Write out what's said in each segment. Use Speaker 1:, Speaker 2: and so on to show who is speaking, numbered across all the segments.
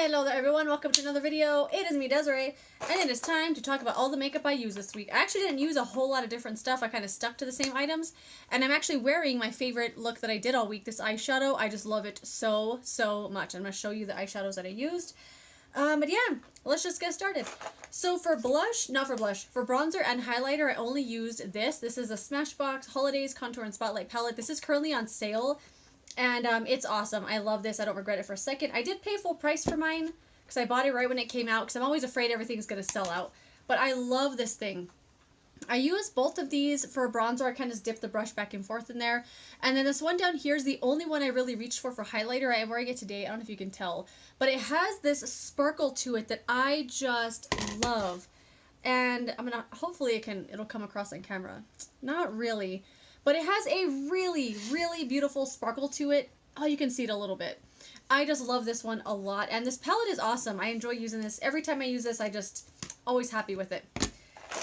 Speaker 1: Hello there everyone, welcome to another video. It is me, Desiree, and it is time to talk about all the makeup I used this week. I actually didn't use a whole lot of different stuff. I kind of stuck to the same items, and I'm actually wearing my favorite look that I did all week, this eyeshadow. I just love it so much. I'm going to show you the eyeshadows that I used. But yeah, let's just get started. So for bronzer and highlighter, I only used this. This is a Smashbox Holidays Contour and Spotlight palette. This is currently on sale. And it's awesome. I love this. I don't regret it for a second. I did pay full price for mine because I bought it right when it came out because I'm always afraid everything's going to sell out. But I love this thing. I use both of these for bronzer. I kind of dip the brush back and forth in there. And then this one down here is the only one I really reached for highlighter. I am wearing it today. I don't know if you can tell. But it has this sparkle to it that I just love. And I'm going to, hopefully it'll come across on camera. Not really. But it has a really beautiful sparkle to it. Oh, you can see it a little bit. I just love this one a lot. And this palette is awesome. I enjoy using this. Every time I use this, I just always happy with it.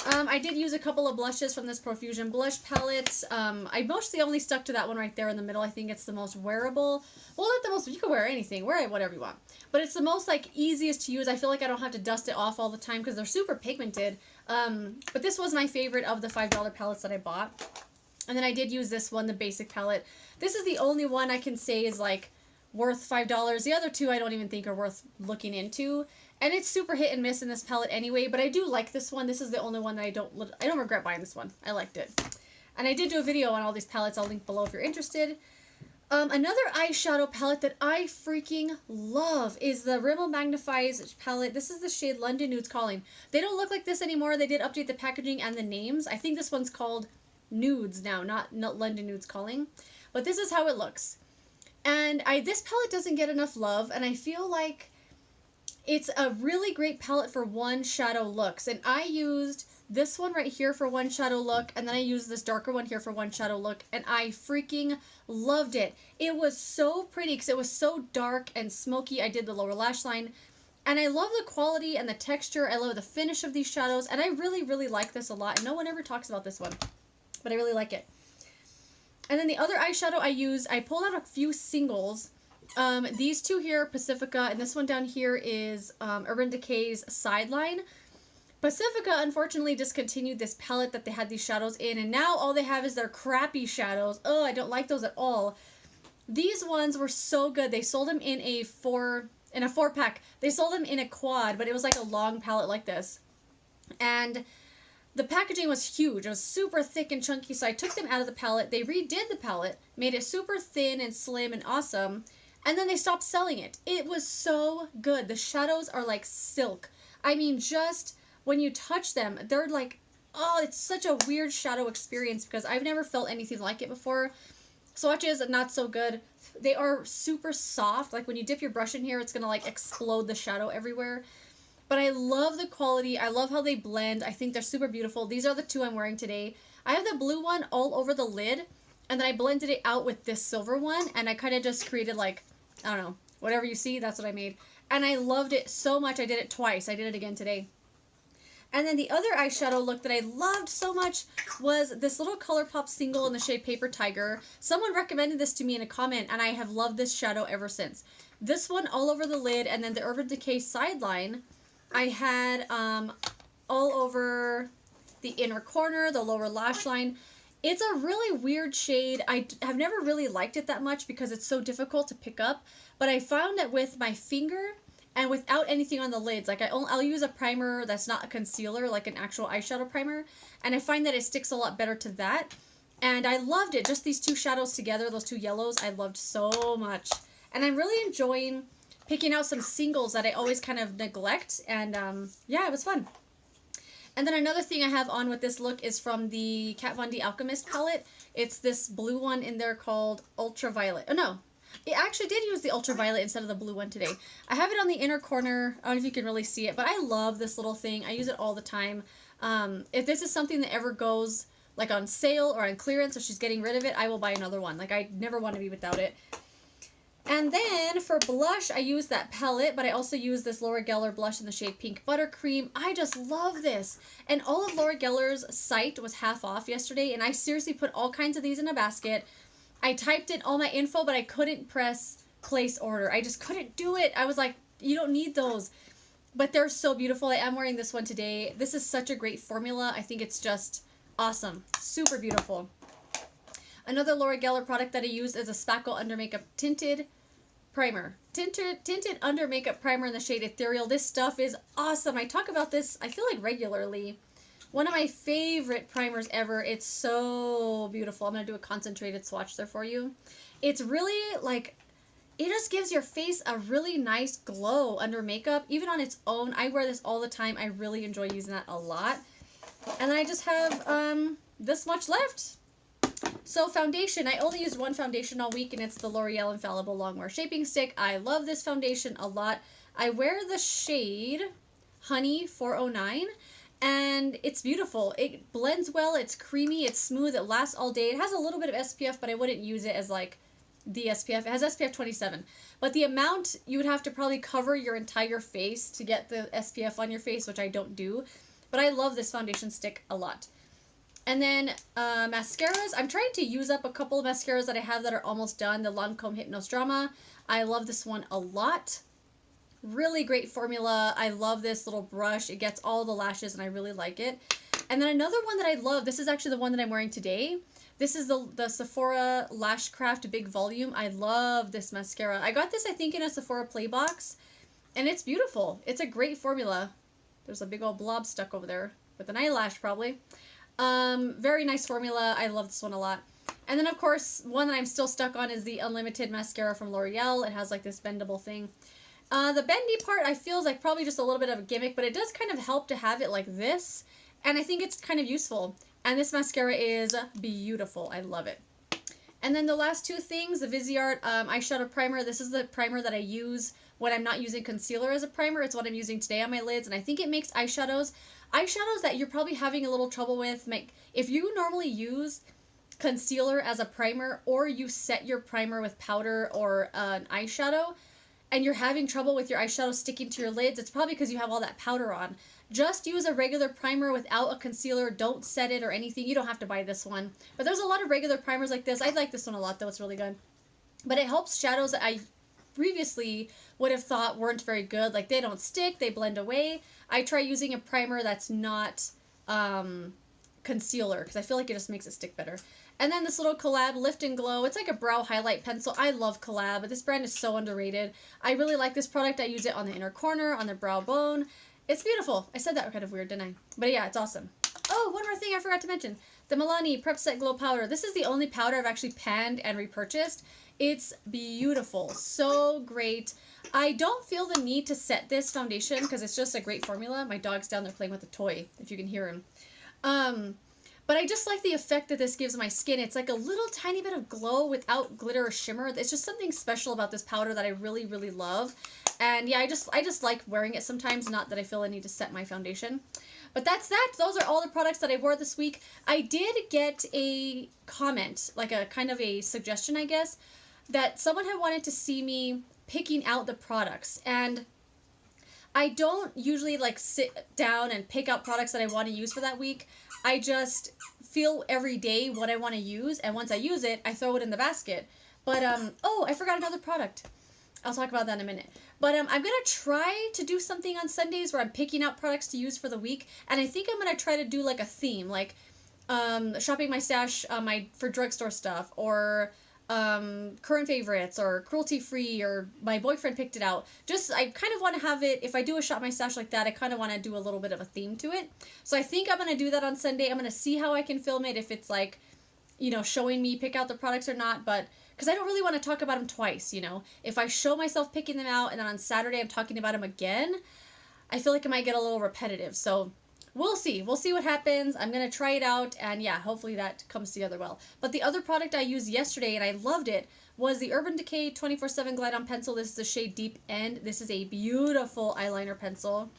Speaker 1: I did use a couple of blushes from this Profusion blush palette. I mostly only stuck to that one right there in the middle. I think it's the most wearable. Well, not the most, you can wear anything. Wear it whatever you want. But it's the most, like, easiest to use. I feel like I don't have to dust it off all the time because they're super pigmented. But this was my favorite of the $5 palettes that I bought. And then I did use this one, the basic palette. This is the only one I can say is, like, worth $5. The other two I don't even think are worth looking into. And it's super hit and miss in this palette anyway, but I do like this one. This is the only one that I don't regret buying this one. I liked it. And I did do a video on all these palettes. I'll link below if you're interested. Another eyeshadow palette that I freaking love is the Rimmel magnif'eyes palette. This is the shade London Nudes Calling. They don't look like this anymore. They did update the packaging and the names. I think this one's called Nudes now, not London Nudes Calling. But this is how it looks. And this palette doesn't get enough love, and I feel like it's a really great palette for one shadow looks. And I used this one right here for one shadow look, and then I used this darker one here for one shadow look, and I freaking loved it. It was so pretty because it was so dark and smoky. I did the lower lash line, and I love the quality and the texture. I love the finish of these shadows, and I really like this a lot, and no one ever talks about this one. But I really like it. And then the other eyeshadow I used, I pulled out a few singles. These two here, Pacifica, and this one down here is Urban Decay's Sideline. Pacifica unfortunately discontinued this palette that they had these shadows in, and now all they have is their crappy shadows. Oh, I don't like those at all. These ones were so good. They sold them in a 4-pack. They sold them in a quad, but it was like a long palette like this. And the packaging was huge. It was super thick and chunky, so I took them out of the palette. They redid the palette, made it super thin and slim and awesome, and then they stopped selling it. It was so good. The shadows are like silk. I mean, just when you touch them, they're like, oh, it's such a weird shadow experience because I've never felt anything like it before. Swatches, not so good. They are super soft. Like when you dip your brush in here, it's going to like explode the shadow everywhere. But I love the quality. I love how they blend. I think they're super beautiful. These are the two I'm wearing today. I have the blue one all over the lid, and then I blended it out with this silver one, and I kind of just created like, I don't know, whatever you see, that's what I made. And I loved it so much. I did it twice. I did it again today. And then the other eyeshadow look that I loved so much was this little ColourPop single in the shade Paper Tiger. Someone recommended this to me in a comment, and I have loved this shadow ever since. This one all over the lid, and then the Urban Decay Sideline I had all over the inner corner, the lower lash line. It's a really weird shade. I have never really liked it that much because it's so difficult to pick up. But I found that with my finger and without anything on the lids, like I'll use a primer that's not a concealer, like an actual eyeshadow primer. And I find that it sticks a lot better to that. And I loved it. Just these two shadows together, those two yellows, I loved so much. And I'm really enjoying picking out some singles that I always kind of neglect, and yeah, it was fun. And then another thing I have on with this look is from the Kat Von D Alchemist palette. It's this blue one in there called Ultraviolet. Oh no, it actually did use the Ultraviolet instead of the blue one today. I have it on the inner corner. I don't know if you can really see it, but I love this little thing. I use it all the time. If this is something that ever goes like on sale or on clearance, or she's getting rid of it, I will buy another one. Like, I never want to be without it. And then for blush, I use that palette, but I also use this Laura Geller blush in the shade Pink Buttercream. I just love this. And all of Laura Geller's site was half off yesterday, and I seriously put all kinds of these in a basket. I typed in all my info, but I couldn't press place order. I just couldn't do it. I was like, you don't need those. But they're so beautiful. I am wearing this one today. This is such a great formula. I think it's just awesome. Super beautiful. Another Laura Geller product that I use is a Spackle Under Makeup Tinted Primer. Tinted Under Makeup Primer in the shade Ethereal. This stuff is awesome. I talk about this, I feel like, regularly. One of my favorite primers ever. It's so beautiful. I'm going to do a concentrated swatch there for you. It's really like, it just gives your face a really nice glow under makeup, even on its own. I wear this all the time. I really enjoy using that a lot. And then I just have this much left. So foundation, I only used one foundation all week, and it's the L'Oreal Infallible Longwear Shaping Stick. I love this foundation a lot. I wear the shade Honey 409, and it's beautiful. It blends well, it's creamy, it's smooth, it lasts all day. It has a little bit of SPF, but I wouldn't use it as like the SPF. It has SPF 27, but the amount, you would have to probably cover your entire face to get the SPF on your face, which I don't do. But I love this foundation stick a lot. And then mascaras. I'm trying to use up a couple of mascaras that I have that are almost done. The Lancome Hypnose Drama. I love this one a lot. Really great formula. I love this little brush. It gets all the lashes and I really like it. And then another one that I love. This is actually the one that I'm wearing today. This is the Sephora Lashcraft Big Volume. I love this mascara. I got this, I think, in a Sephora Play box. And it's beautiful. It's a great formula. There's a big old blob stuck over there with an eyelash probably. Very nice formula. I love this one a lot. And then, of course, one that I'm still stuck on is the Unlimited Mascara from L'Oreal. It has like this bendable thing. The bendy part I feel is like probably just a little bit of a gimmick, but it does kind of help to have it like this. And I think it's kind of useful. And this mascara is beautiful. I love it. And then the last two things, the Viseart eyeshadow primer. This is the primer that I use when I'm not using concealer as a primer. It's what I'm using today on my lids, and I think it makes eyeshadows that you're probably having a little trouble with. If you normally use concealer as a primer, or you set your primer with powder or an eyeshadow, and you're having trouble with your eyeshadow sticking to your lids, it's probably because you have all that powder on. Just use a regular primer without a concealer. Don't set it or anything. You don't have to buy this one. But there's a lot of regular primers like this. I like this one a lot, though. It's really good. But it helps shadows that I previously would have thought weren't very good. Like, they don't stick. They blend away. I try using a primer that's not concealer, because I feel like it just makes it stick better. And then this little Collab Lift and Glow. It's like a brow highlight pencil. I love Collab, but this brand is so underrated. I really like this product. I use it on the inner corner, on the brow bone. It's beautiful. I said that kind of weird, didn't I? But yeah, it's awesome. Oh, one more thing I forgot to mention. The Milani Prep Set Glow Powder. This is the only powder I've actually panned and repurchased. It's beautiful. So great. I don't feel the need to set this foundation because it's just a great formula. My dog's down there playing with a toy, if you can hear him. But I just like the effect that this gives my skin. It's like a little tiny bit of glow without glitter or shimmer. It's just something special about this powder that I really, really love. And yeah, I just like wearing it sometimes, not that I feel I need to set my foundation. But that's that. Those are all the products that I wore this week. I did get a comment, like a kind of a suggestion, I guess, that someone had wanted to see me picking out the products. And I don't usually like sit down and pick out products that I want to use for that week. I just feel every day what I want to use, and once I use it, I throw it in the basket. But, oh, I forgot another product. I'll talk about that in a minute. But I'm going to try to do something on Sundays where I'm picking out products to use for the week, and I think I'm going to try to do like a theme, like shopping my stash for drugstore stuff, or current favorites, or cruelty free, or my boyfriend picked it out. Just, I kind of want to have it, if I do a shop my stash like that, I kind of want to do a little bit of a theme to it. So I think I'm going to do that on Sunday. I'm going to see how I can film it, if it's like, you know, showing me pick out the products or not, but because I don't really want to talk about them twice, you know. If I show myself picking them out and then on Saturday I'm talking about them again, I feel like it might get a little repetitive. So we'll see. We'll see what happens. I'm going to try it out, and yeah, hopefully that comes together well. But the other product I used yesterday, and I loved it, was the Urban Decay 24/7 Glide On Pencil. This is the shade Deep End. This is a beautiful eyeliner pencil.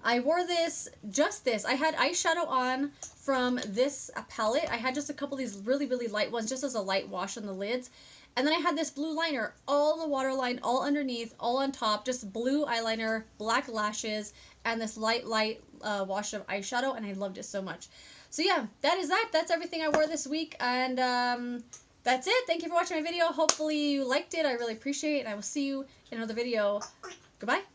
Speaker 1: I wore this, just this. I had eyeshadow on from this palette. I had just a couple of these really, really light ones, just as a light wash on the lids. And then I had this blue liner, all the waterline, all underneath, all on top, just blue eyeliner, black lashes, and this light wash of eyeshadow, and I loved it so much. So yeah, that is that. That's everything I wore this week, and that's it. Thank you for watching my video. Hopefully you liked it. I really appreciate it, and I will see you in another video Goodbye.